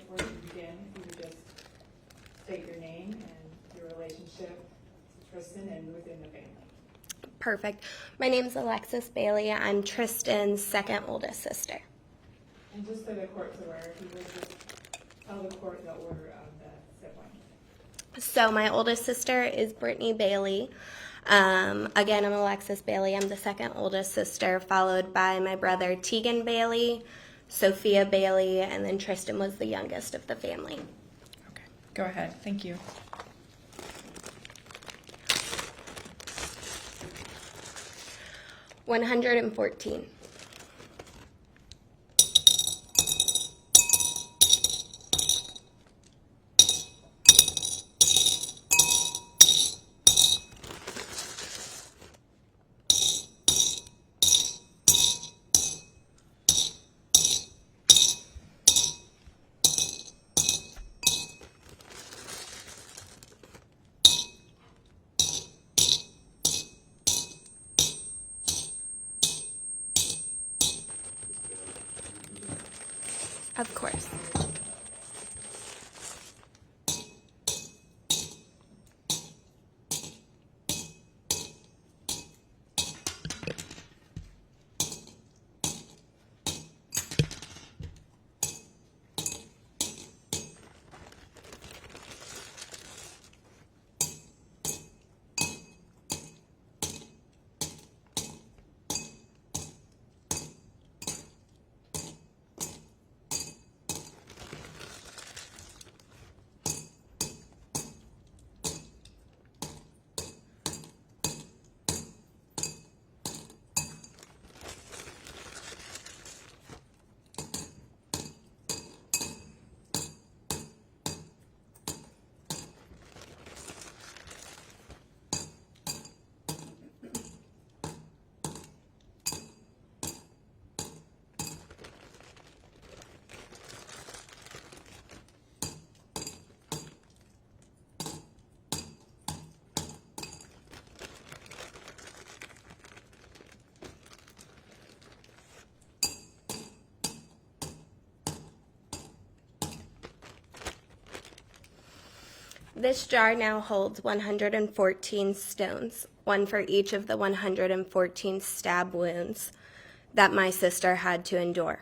before you begin, if you would just state your name and your relationship to Tristyn and within the family. Perfect. My name's Alexis Bailey. I'm Tristyn's second oldest sister. And just so the court's aware, if you would just tell the court the order of the siblings. So my oldest sister is Brittany Bailey. Again, I'm Alexis Bailey. I'm the second oldest sister, followed by my brother Tegan Bailey, Sophia Bailey, and then Tristyn was the youngest of the family. Okay, go ahead. Thank you. $114. Of course. This jar now holds 114 stones, one for each of the 114 stab wounds that my sister had to endure.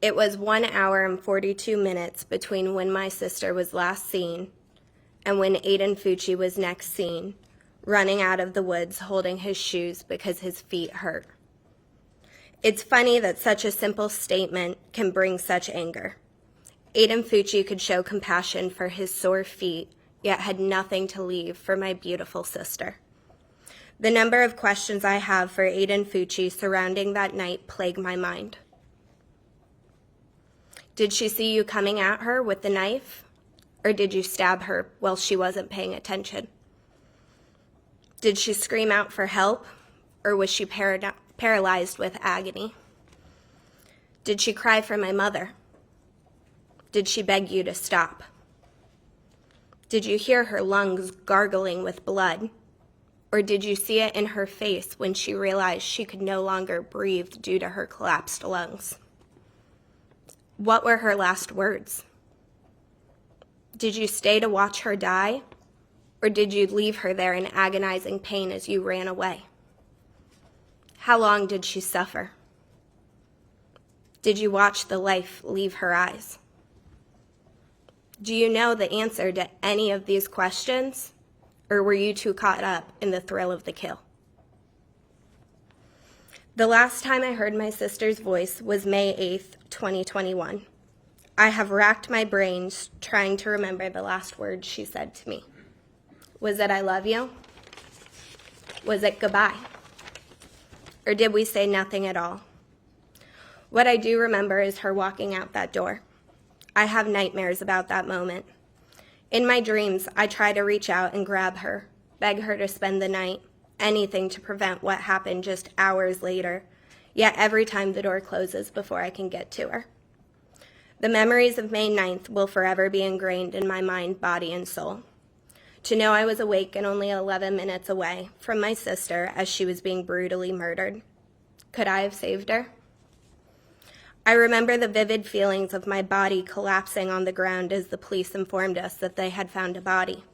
It was 1 hour and 42 minutes between when my sister was last seen and when Aiden Fucci was next seen, running out of the woods holding his shoes because his feet hurt. It's funny that such a simple statement can bring such anger. Aiden Fucci could show compassion for his sore feet, yet had nothing to leave for my beautiful sister. The number of questions I have for Aiden Fucci surrounding that night plague my mind. Did she see you coming at her with the knife, or did you stab her while she wasn't paying attention? Did she scream out for help, or was she paralyzed with agony? Did she cry for my mother? Did she beg you to stop? Did you hear her lungs gargling with blood? Or did you see it in her face when she realized she could no longer breathe due to her collapsed lungs? What were her last words? Did you stay to watch her die? Or did you leave her there in agonizing pain as you ran away? How long did she suffer? Did you watch the life leave her eyes? Do you know the answer to any of these questions, or were you too caught up in the thrill of the kill? The last time I heard my sister's voice was May 8th, 2021. I have racked my brains trying to remember the last words she said to me. Was it "I love you"? Was it goodbye? Or did we say nothing at all? What I do remember is her walking out that door. I have nightmares about that moment. In my dreams, I try to reach out and grab her, beg her to spend the night, anything to prevent what happened just hours later, yet every time the door closes before I can get to her. The memories of May 9th will forever be ingrained in my mind, body, and soul. To know I was awake and only 11 minutes away from my sister as she was being brutally murdered. Could I have saved her? I remember the vivid feelings of my body collapsing on the ground as the police informed us that they had found a body.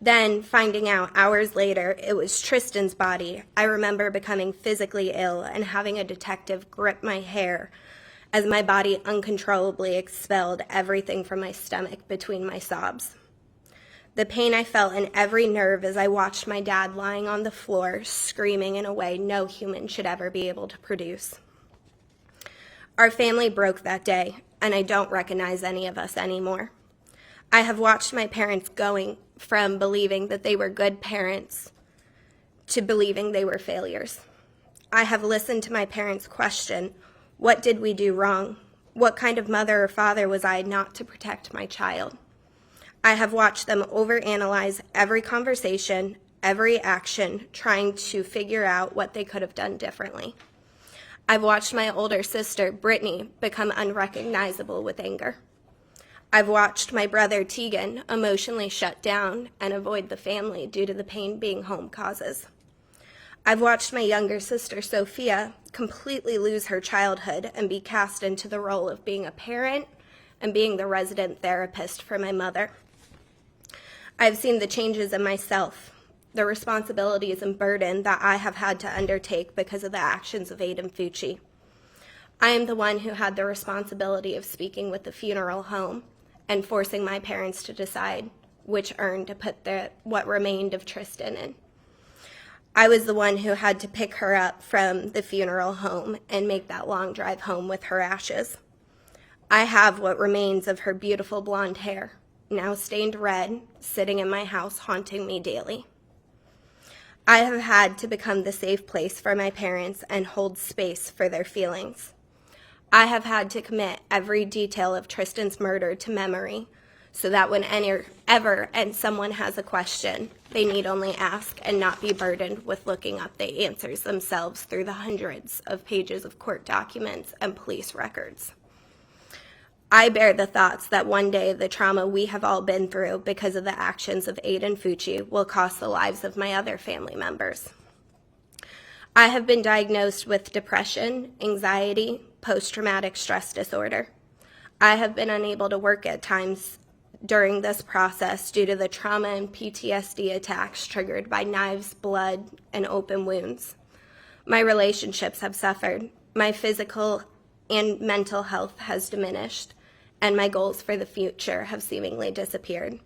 Then, finding out hours later it was Tristyn's body, I remember becoming physically ill and having a detective grip my hair as my body uncontrollably expelled everything from my stomach between my sobs. The pain I felt in every nerve as I watched my dad lying on the floor, screaming in a way no human should ever be able to produce. Our family broke that day, and I don't recognize any of us anymore. I have watched my parents going from believing that they were good parents to believing they were failures. I have listened to my parents question, what did we do wrong? What kind of mother or father was I not to protect my child? I have watched them overanalyze every conversation, every action, trying to figure out what they could have done differently. I've watched my older sister, Brittany, become unrecognizable with anger. I've watched my brother, Tegan, emotionally shut down and avoid the family due to the pain being home causes. I've watched my younger sister, Sophia, completely lose her childhood and be cast into the role of being a parent and being the resident therapist for my mother. I've seen the changes in myself, the responsibilities and burden that I have had to undertake because of the actions of Aiden Fucci. I am the one who had the responsibility of speaking with the funeral home and forcing my parents to decide which urn to put what remained of Tristyn in. I was the one who had to pick her up from the funeral home and make that long drive home with her ashes. I have what remains of her beautiful blonde hair, now stained red, sitting in my house, haunting me daily. I have had to become the safe place for my parents and hold space for their feelings. I have had to commit every detail of Tristyn's murder to memory so that whenever someone has a question, they need only ask and not be burdened with looking up the answers themselves through the hundreds of pages of court documents and police records. I bear the thoughts that one day the trauma we have all been through because of the actions of Aiden Fucci will cost the lives of my other family members. I have been diagnosed with depression, anxiety, post-traumatic stress disorder. I have been unable to work at times during this process due to the trauma and PTSD attacks triggered by knives, blood, and open wounds. My relationships have suffered. My physical and mental health has diminished, and my goals for the future have seemingly disappeared.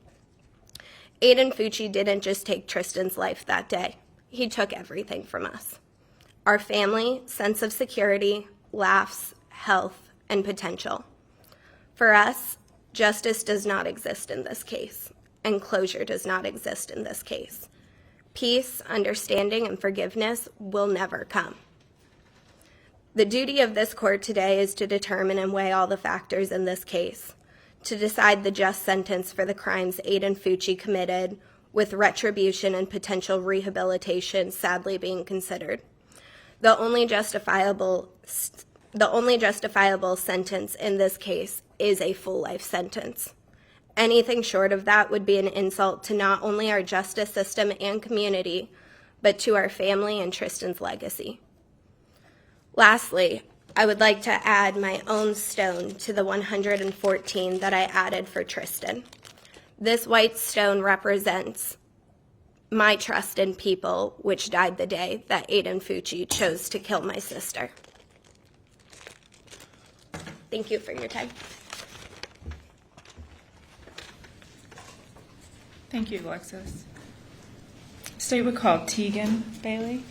Aiden Fucci didn't just take Tristyn's life that day. He took everything from us. Our family, sense of security, laughs, health, and potential. For us, justice does not exist in this case, and closure does not exist in this case. Peace, understanding, and forgiveness will never come. The duty of this court today is to determine and weigh all the factors in this case, to decide the just sentence for the crimes Aiden Fucci committed, with retribution and potential rehabilitation sadly being considered. The only justifiable sentence in this case is a full life sentence. Anything short of that would be an insult to not only our justice system and community, but to our family and Tristyn's legacy. Lastly, I would like to add my own stone to the 114 that I added for Tristyn. This white stone represents my trust in people, which died the day that Aiden Fucci chose to kill my sister. Thank you for your time. Thank you, Alexis. State would call Tegan Bailey.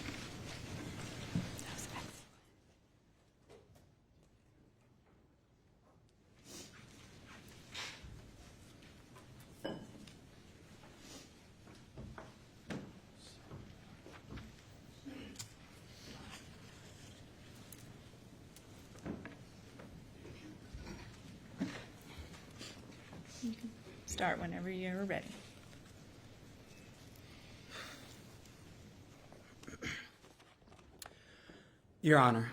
Start whenever you're ready. Your Honor,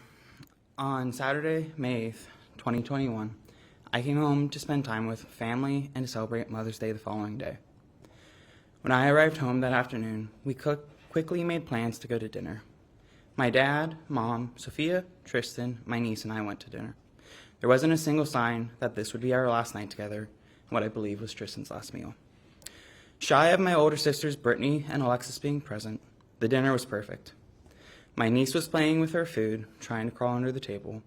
on Saturday, May 8th, 2021, I came home to spend time with family and to celebrate Mother's Day the following day. When I arrived home that afternoon, we quickly made plans to go to dinner. My dad, mom, Sophia, Tristyn, my niece, and I went to dinner. There wasn't a single sign that this would be our last night together, and what I believe was Tristyn's last meal. Shy of my older sisters, Brittany and Alexis, being present, the dinner was perfect. My niece was playing with her food, trying to crawl under the table.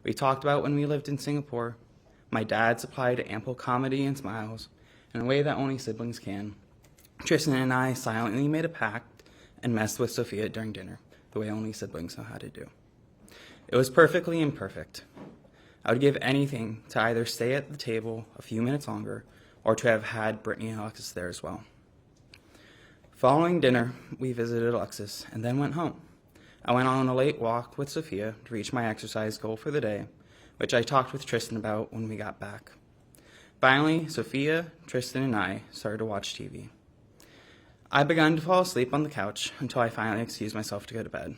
We talked about when we lived in Singapore. My dad supplied ample comedy and smiles in a way that only siblings can. Tristyn and I silently made a pact and messed with Sophia during dinner, the way only siblings know how to do. It was perfectly imperfect. I would give anything to either stay at the table a few minutes longer or to have had Brittany and Alexis there as well. Following dinner, we visited Alexis and then went home. I went on a late walk with Sophia to reach my exercise goal for the day, which I talked with Tristyn about when we got back. Finally, Sophia, Tristyn, and I started to watch TV. I began to fall asleep on the couch until I finally excused myself to go to bed.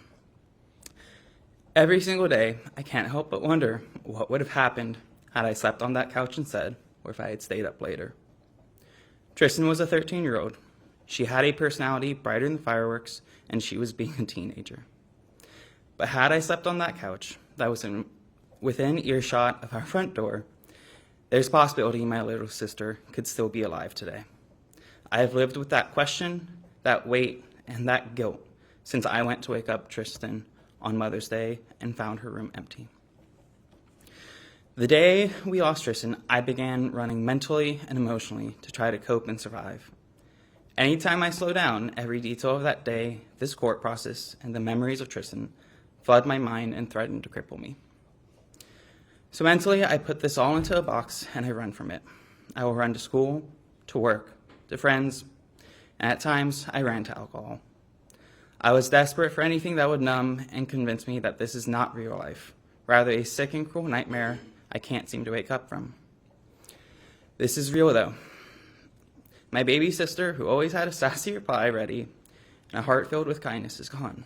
Every single day, I can't help but wonder what would have happened had I slept on that couch instead, or if I had stayed up later. Tristyn was a 13-year-old. She had a personality brighter than fireworks, and she was being a teenager. But had I slept on that couch that was within earshot of our front door, there's a possibility my little sister could still be alive today. I have lived with that question, that weight, and that guilt since I went to wake up Tristyn on Mother's Day and found her room empty. The day we lost Tristyn, I began running mentally and emotionally to try to cope and survive. Anytime I slow down, every detail of that day, this court process, and the memories of Tristyn flood my mind and threaten to cripple me. So mentally, I put this all into a box and I run from it. I will run to school, to work, to friends, and at times I ran to alcohol. I was desperate for anything that would numb and convince me that this is not real life, rather a sick and cruel nightmare I can't seem to wake up from. This is real though. My baby sister, who always had a sassy reply ready and a heart filled with kindness, is gone.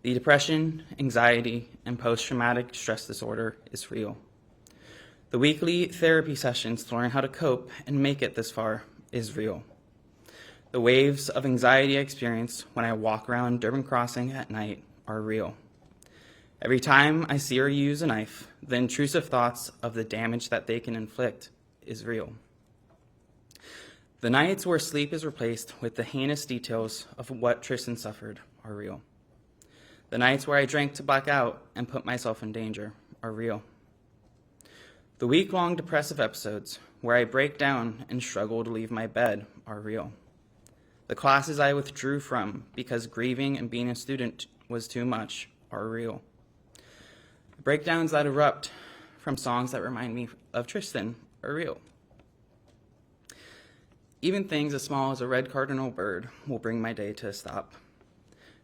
The depression, anxiety, and post-traumatic stress disorder is real. The weekly therapy sessions to learn how to cope and make it this far is real. The waves of anxiety I experience when I walk around Durban Crossing at night are real. Every time I see or use a knife, the intrusive thoughts of the damage that they can inflict is real. The nights where sleep is replaced with the heinous details of what Tristyn suffered are real. The nights where I drank to black out and put myself in danger are real. The week-long depressive episodes where I break down and struggle to leave my bed are real. The classes I withdrew from because grieving and being a student was too much are real. The breakdowns that erupt from songs that remind me of Tristyn are real. Even things as small as a red cardinal bird will bring my day to a stop.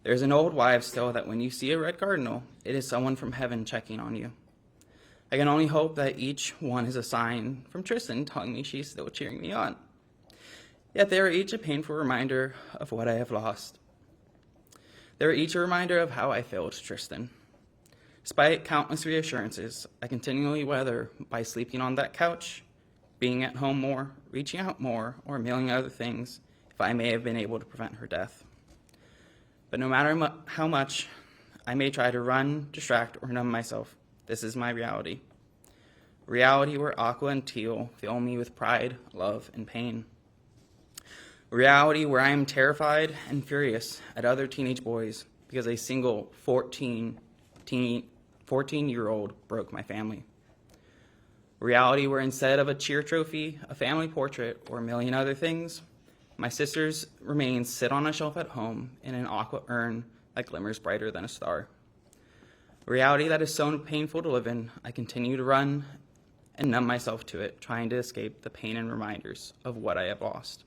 There's an old wives' tale that when you see a red cardinal, it is someone from heaven checking on you. I can only hope that each one is a sign from Tristyn telling me she's still cheering me on. Yet they are each a painful reminder of what I have lost. They are each a reminder of how I failed Tristyn. Despite countless reassurances, I continually weather by sleeping on that couch, being at home more, reaching out more, or a million other things if I may have been able to prevent her death. But no matter how much I may try to run, distract, or numb myself, this is my reality. A reality where Aqua and Teal fill me with pride, love, and pain. A reality where I am terrified and furious at other teenage boys because a single 14-year-old broke my family. A reality where instead of a cheer trophy, a family portrait, or a million other things, my sister's remains sit on a shelf at home in an aqua urn that glimmers brighter than a star. A reality that is so painful to live in, I continue to run and numb myself to it, trying to escape the pain and reminders of what I have lost.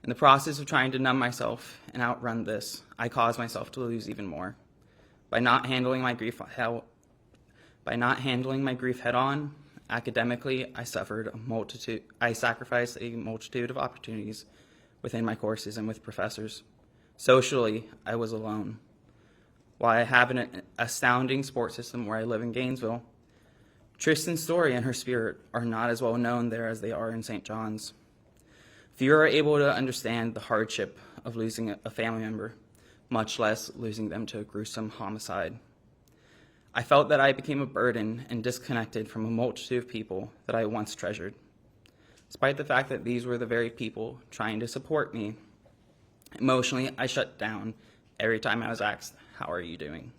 In the process of trying to numb myself and outrun this, I cause myself to lose even more. By not handling my grief head on, academically, I sacrificed a multitude of opportunities within my courses and with professors. Socially, I was alone. While I have an astounding support system where I live in Gainesville, Tristyn's story and her spirit are not as well known there as they are in St. John's. Few are able to understand the hardship of losing a family member, much less losing them to a gruesome homicide. I felt that I became a burden and disconnected from a multitude of people that I once treasured, despite the fact that these were the very people trying to support me. Emotionally, I shut down every time I was asked, "How are you doing?"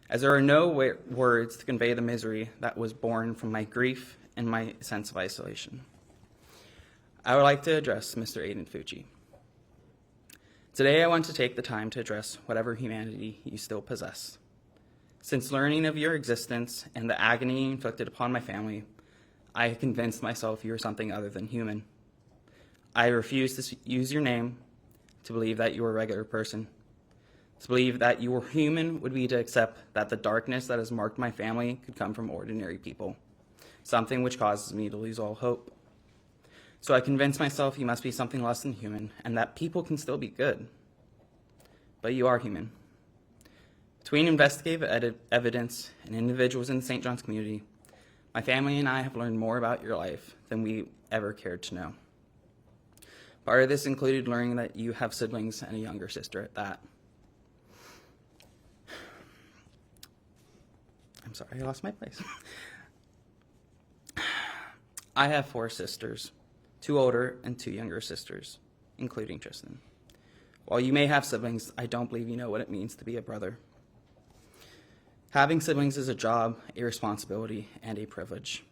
As there are no words to convey the misery that was born from my grief and my sense of isolation. I would like to address Mr. Aiden Fucci. Today I want to take the time to address whatever humanity you still possess. Since learning of your existence and the agony inflicted upon my family, I have convinced myself you are something other than human. I refuse to use your name, to believe that you are a regular person. To believe that you are human would be to accept that the darkness that has marked my family could come from ordinary people, something which causes me to lose all hope. So I convince myself you must be something less than human, and that people can still be good. But you are human. Between investigative evidence and individuals in the St. John's community, my family and I have learned more about your life than we ever cared to know. Part of this included learning that you have siblings and a younger sister at that. I'm sorry, I lost my place. I have 4 sisters, 2 older and 2 younger sisters, including Tristyn. While you may have siblings, I don't believe you know what it means to be a brother. Having siblings is a job, a responsibility, and a privilege.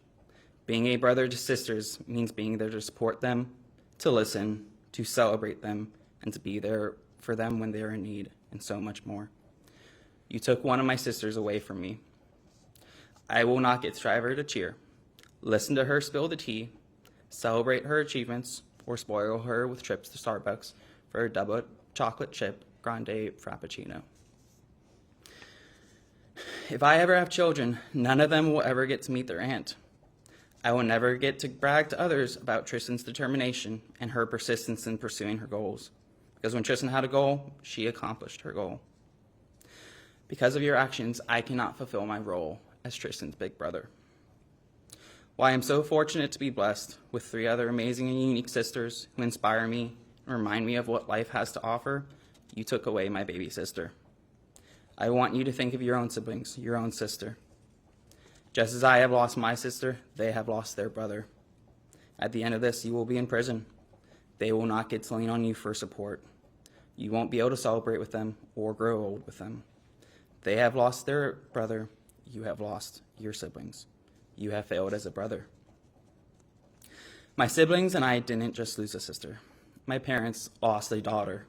Being a brother to sisters means being there to support them, to listen, to celebrate them, and to be there for them when they are in need, and so much more. You took one of my sisters away from me. I will not get drive her to cheer, listen to her spill the tea, celebrate her achievements, or spoil her with trips to Starbucks for a double chocolate chip grande frappuccino. If I ever have children, none of them will ever get to meet their aunt. I will never get to brag to others about Tristyn's determination and her persistence in pursuing her goals. Because when Tristyn had a goal, she accomplished her goal. Because of your actions, I cannot fulfill my role as Tristyn's big brother. While I am so fortunate to be blessed with 3 other amazing and unique sisters who inspire me and remind me of what life has to offer, you took away my baby sister. I want you to think of your own siblings, your own sister. Just as I have lost my sister, they have lost their brother. At the end of this, you will be in prison. They will not get to lean on you for support. You won't be able to celebrate with them or grow old with them. They have lost their brother. You have lost your siblings. You have failed as a brother. My siblings and I didn't just lose a sister. My parents lost a daughter.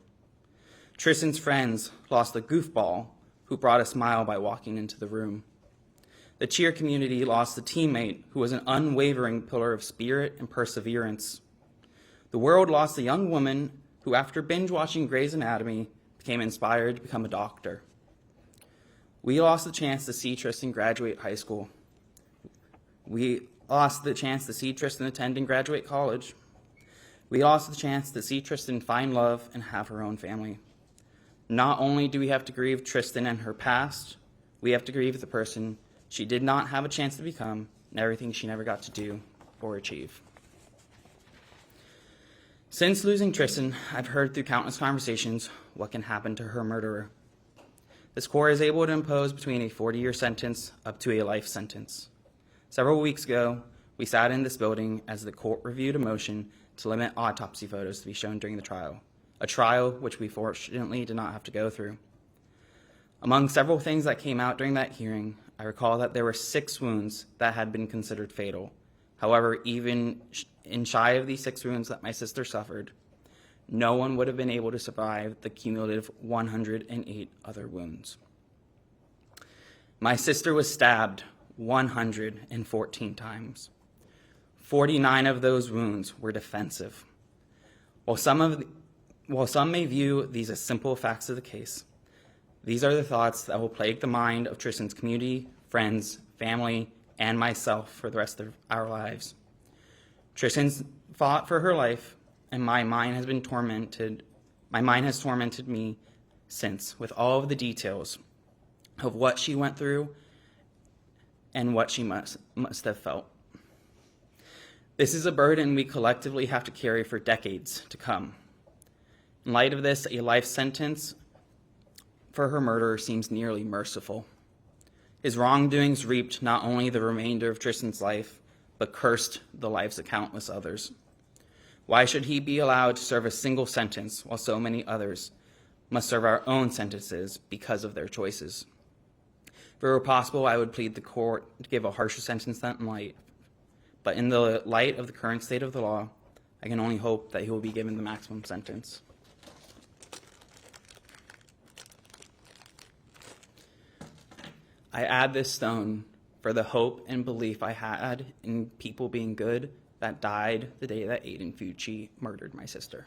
Tristyn's friends lost a goofball who brought a smile by walking into the room. The cheer community lost a teammate who was an unwavering pillar of spirit and perseverance. The world lost a young woman who, after binge-watching Grey's Anatomy, became inspired to become a doctor. We lost the chance to see Tristyn graduate high school. We lost the chance to see Tristyn attend and graduate college. We lost the chance to see Tristyn find love and have her own family. Not only do we have to grieve Tristyn and her past, we have to grieve the person she did not have a chance to become and everything she never got to do or achieve. Since losing Tristyn, I've heard through countless conversations what can happen to her murderer. This court is able to impose between a 40-year sentence up to a life sentence. Several weeks ago, we sat in this building as the court reviewed a motion to limit autopsy photos to be shown during the trial, a trial which we fortunately did not have to go through. Among several things that came out during that hearing, I recall that there were 6 wounds that had been considered fatal. However, even in shy of these 6 wounds that my sister suffered, no one would have been able to survive the cumulative 108 other wounds. My sister was stabbed 114 times. 49 of those wounds were defensive. While some may view these as simple facts of the case, these are the thoughts that will plague the mind of Tristyn's community, friends, family, and myself for the rest of our lives. Tristyn's fought for her life, and my mind has tormented me since with all of the details of what she went through and what she must have felt. This is a burden we collectively have to carry for decades to come. In light of this, a life sentence for her murderer seems nearly merciful. His wrongdoings reaped not only the remainder of Tristyn's life, but cursed the lives of countless others. Why should he be allowed to serve a single sentence while so many others must serve our own sentences because of their choices? If it were possible, I would plead the court to give a harsher sentence than life. But in the light of the current state of the law, I can only hope that he will be given the maximum sentence. I add this stone for the hope and belief I had in people being good that died the day that Aiden Fucci murdered my sister.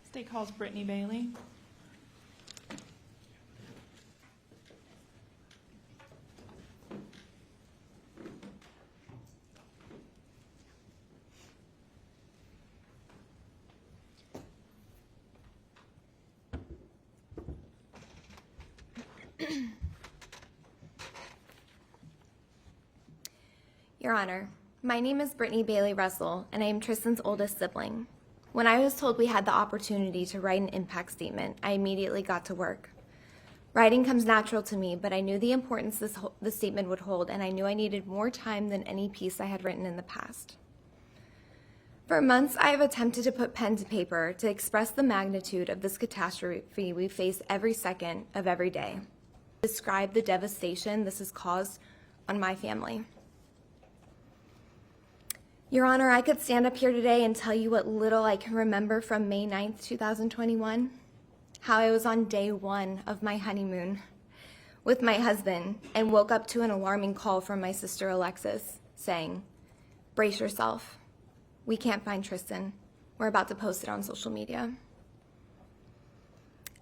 State calls Brittany Bailey. Your Honor, my name is Brittany Bailey Russell, and I am Tristyn's oldest sibling. When I was told we had the opportunity to write an impact statement, I immediately got to work. Writing comes natural to me, but I knew the importance this statement would hold, and I knew I needed more time than any piece I had written in the past. For months, I have attempted to put pen to paper to express the magnitude of this catastrophe we face every second of every day. Describe the devastation this has caused on my family. Your Honor, I could stand up here today and tell you what little I can remember from May 9th, 2021, how I was on day one of my honeymoon with my husband and woke up to an alarming call from my sister Alexis saying, "Brace yourself. We can't find Tristyn. We're about to post it on social media."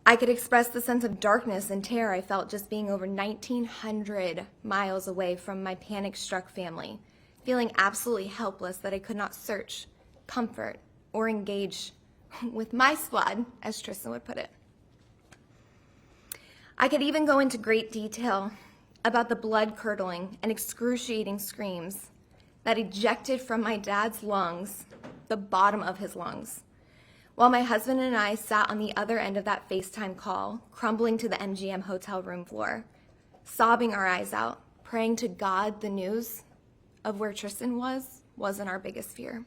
I could express the sense of darkness and terror I felt just being over 1,900 miles away from my panic-struck family, feeling absolutely helpless that I could not search, comfort, or engage with my squad, as Tristyn would put it. I could even go into great detail about the blood-curdling and excruciating screams that ejected from my dad's lungs, the bottom of his lungs, while my husband and I sat on the other end of that FaceTime call, crumbling to the MGM hotel room floor, sobbing our eyes out, praying to God the news of where Tristyn wasn't our biggest fear.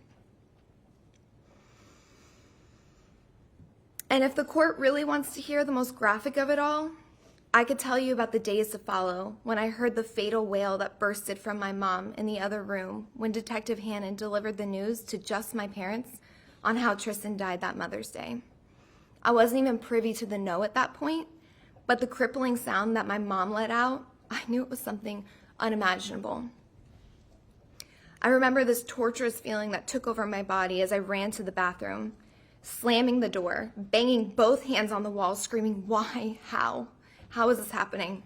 And if the court really wants to hear the most graphic of it all, I could tell you about the days to follow when I heard the fatal wail that bursted from my mom in the other room when Detective Hannon delivered the news to just my parents on how Tristyn died that Mother's Day. I wasn't even privy to the no at that point, but the crippling sound that my mom let out, I knew it was something unimaginable. I remember this torturous feeling that took over my body as I ran to the bathroom, slamming the door, banging both hands on the wall, screaming, "Why? How? How is this happening?"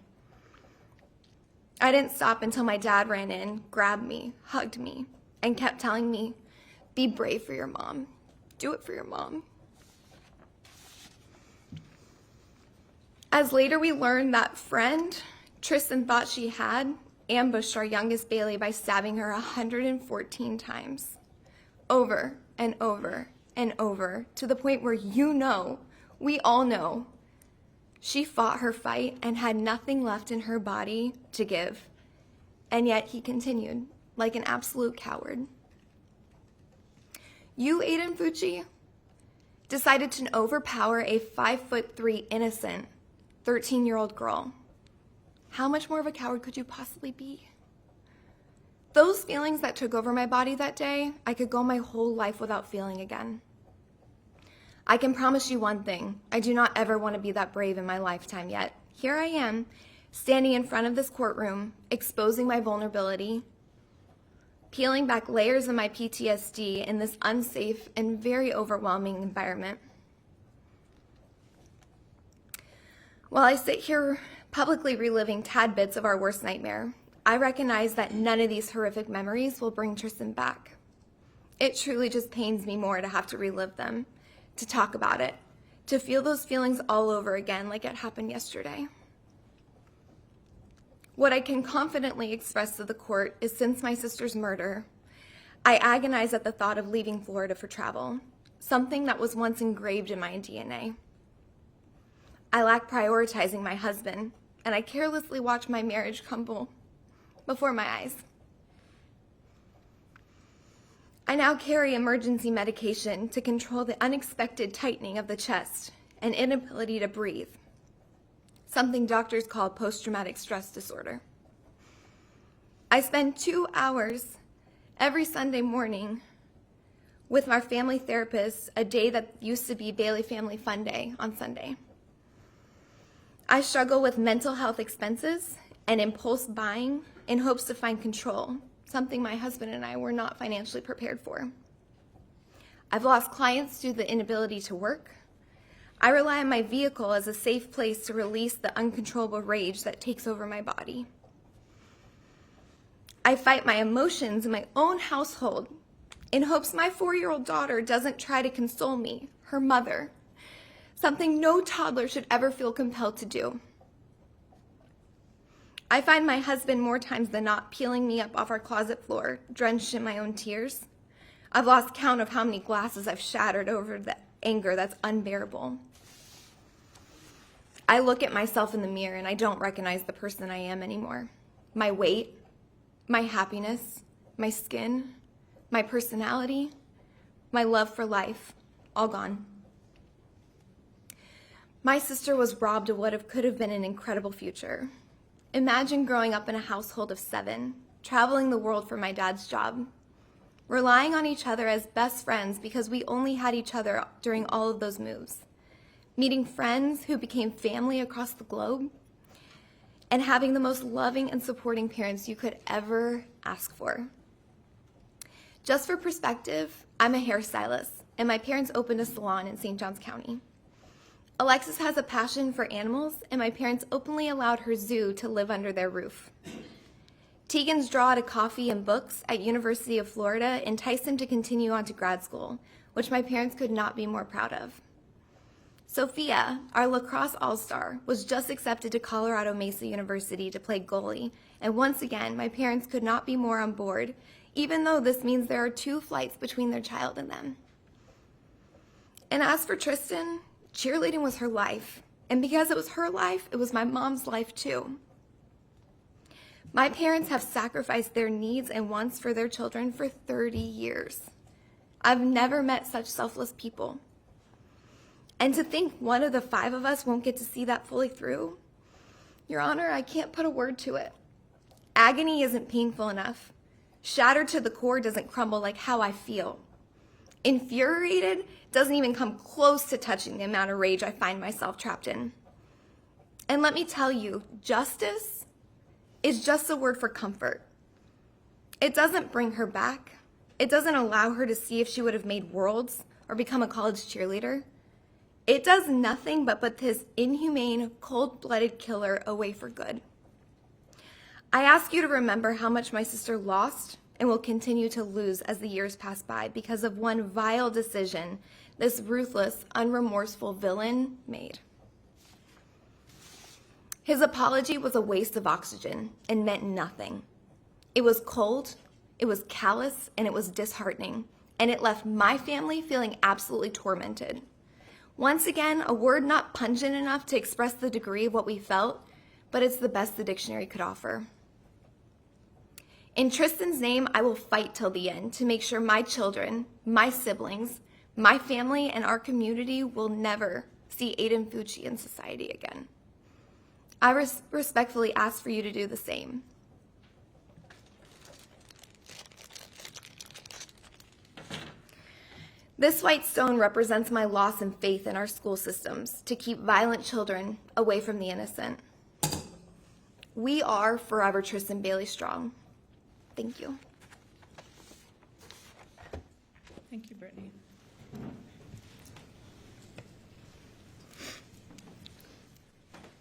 I didn't stop until my dad ran in, grabbed me, hugged me, and kept telling me, "Be brave for your mom. Do it for your mom." As later we learned, that friend Tristyn thought she had ambushed our youngest Bailey by stabbing her 114 times, over and over and over, to the point where we all know, she fought her fight and had nothing left in her body to give. And yet he continued, like an absolute coward. You, Aiden Fucci, decided to overpower a 5'3" innocent 13-year-old girl. How much more of a coward could you possibly be? Those feelings that took over my body that day, I could go my whole life without feeling again. I can promise you one thing, I do not ever want to be that brave in my lifetime yet. Here I am, standing in front of this courtroom, exposing my vulnerability, peeling back layers of my PTSD in this unsafe and very overwhelming environment. While I sit here publicly reliving tad bits of our worst nightmare, I recognize that none of these horrific memories will bring Tristyn back. It truly just pains me more to have to relive them, to talk about it, to feel those feelings all over again like it happened yesterday. What I can confidently express to the court is since my sister's murder, I agonize at the thought of leaving Florida for travel, something that was once engraved in my DNA. I lack prioritizing my husband, and I carelessly watch my marriage crumble before my eyes. I now carry emergency medication to control the unexpected tightening of the chest and inability to breathe, something doctors call post-traumatic stress disorder. I spend 2 hours every Sunday morning with my family therapist, a day that used to be Bailey Family Fun Day on Sunday. I struggle with mental health expenses and impulse buying in hopes to find control, something my husband and I were not financially prepared for. I've lost clients due to the inability to work. I rely on my vehicle as a safe place to release the uncontrollable rage that takes over my body. I fight my emotions in my own household in hopes my 4-year-old daughter doesn't try to console me, her mother, something no toddler should ever feel compelled to do. I find my husband more times than not peeling me up off our closet floor, drenched in my own tears. I've lost count of how many glasses I've shattered over the anger that's unbearable. I look at myself in the mirror and I don't recognize the person I am anymore. My weight, my happiness, my skin, my personality, my love for life, all gone. My sister was robbed of what could have been an incredible future. Imagine growing up in a household of 7, traveling the world for my dad's job, relying on each other as best friends because we only had each other during all of those moves, meeting friends who became family across the globe, and having the most loving and supporting parents you could ever ask for. Just for perspective, I'm a hairstylist, and my parents opened a salon in St. Johns County. Alexis has a passion for animals, and my parents openly allowed her zoo to live under their roof. Tegan's draw to coffee and books at University of Florida enticed him to continue on to grad school, which my parents could not be more proud of. Sophia, our lacrosse all-star, was just accepted to Colorado Mesa University to play goalie, and once again, my parents could not be more on board, even though this means there are 2 flights between their child and them. And as for Tristyn, cheerleading was her life, and because it was her life, it was my mom's life too. My parents have sacrificed their needs and wants for their children for 30 years. I've never met such selfless people. And to think one of the 5 of us won't get to see that fully through, Your Honor, I can't put a word to it. Agony isn't painful enough. Shattered to the core doesn't crumble like how I feel. Infuriated doesn't even come close to touching the amount of rage I find myself trapped in. And let me tell you, justice is just a word for comfort. It doesn't bring her back. It doesn't allow her to see if she would have made worlds or become a college cheerleader. It does nothing but put this inhumane, cold-blooded killer away for good. I ask you to remember how much my sister lost and will continue to lose as the years pass by because of one vile decision this ruthless, unremorseful villain made. His apology was a waste of oxygen and meant nothing. It was cold, it was callous, and it was disheartening, and it left my family feeling absolutely tormented. Once again, a word not pungent enough to express the degree of what we felt, but it's the best the dictionary could offer. In Tristyn's name, I will fight till the end to make sure my children, my siblings, my family, and our community will never see Aiden Fucci in society again. I respectfully ask for you to do the same. This white stone represents my loss in faith in our school systems to keep violent children away from the innocent. We are forever Tristyn Bailey strong. Thank you. Thank you, Brittany.